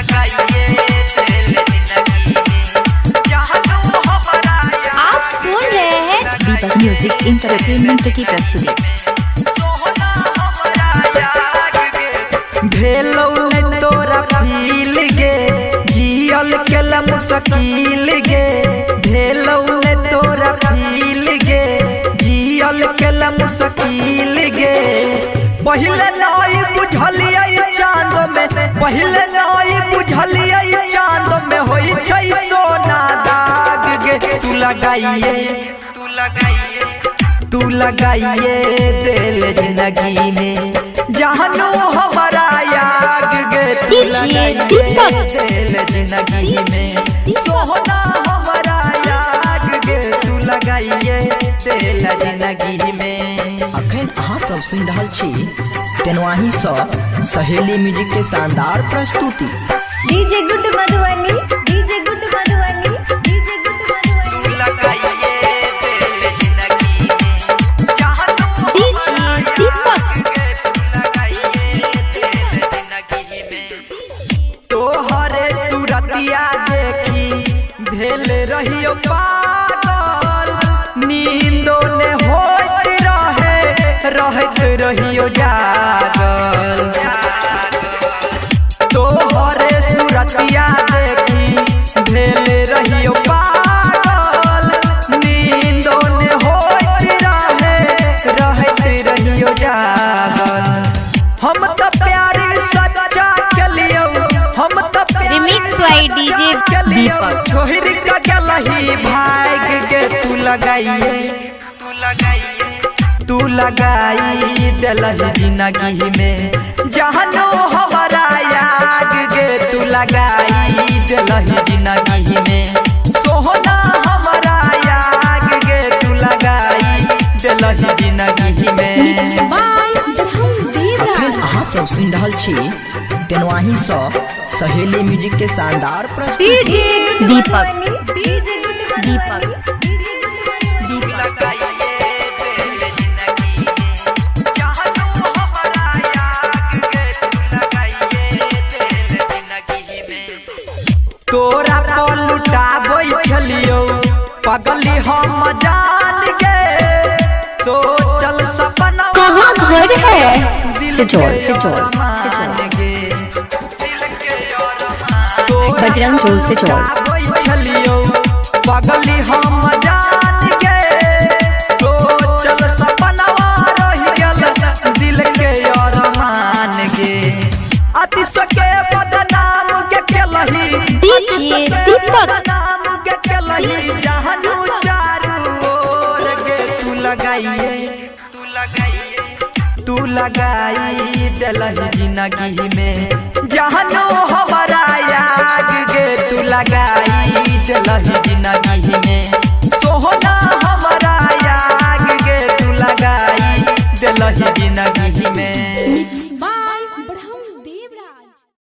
लगाइए दिल जिंदगी में जहां हमारा। आप सुन रहे हैं दीपक म्यूजिक इंटरटेनमेंट की प्रस्तुति। भेलौ ने तोरा फील गे जियल केला मुश्किल गे। भेलौ ने तोरा फील गे जियल केला मुश्किल गे। पहले नहीं बुझलिए चांद में, पहले नहीं बुझलिए चांद में होई छै सोना दाग गे। तू लगाइए तू लगाइए तू लगाइए दिल जिंदगी में जहानो हमारा याग गे। तू लगाइए दिल जिंदगी में सोना हमारा याग गे। तू लगाइए दिल जिंदगी में। अखन अहाँ सब सुन रहल छी तेनवाही सँ सहेली म्यूजिक के शानदार प्रस्तुति। DJ good Madhubani, DJ good Madhubani, DJ good Madhubani. तू लगाइए दिल जिंदगी में जहानो हमारा याग गे। तू लगाइए दिल जिंदगी में। तोहरे सूरतिया देखी भेल रहियो पागल। नींदो ने होत रहे रहत रहियो जागल। तोहरे सूरतिया देखी भेल रहियो पागल। नींदो ने होत रहे रहत रहियो जागल। हम त प्यार सच्चा चलियो, हम त रिमिक्स वाई डीजे दीपक। छोहरी का गलही भाग गे। तू लगाइए तू लगाइए तू लगाई दिलही जिंदगी में जहानो हमारा याग गे। तू लगाई दिलही जिंदगी में सोहना हमारा याग गे। तू लगाई दिलही जिंदगी में। अखन अहाँ सब सुन रहल छी तेनवाही सँ सहेली म्यूजिक के शानदार प्रस्तुति। दीपक दीपक तोरा पर लुटाबै छलियो पगली हम जान गे। तो चल सपना कहाँ घर है? सिजोल सिजोल सिजोल बजरंग जोल सिजोल। छलियो पगली हम जान गे। तो चल सपना रह गेल दिल के अरमान गे। अतिश के बदनाम के केलही डीजे दीपक। नाम के केलही जहानो चारू ओर गे। तू लगाइए तू लगाइए तू लगाई दिलही जिंदगी में जहानो हमारा याग गे। तू लगाई दिलही जिंदगी में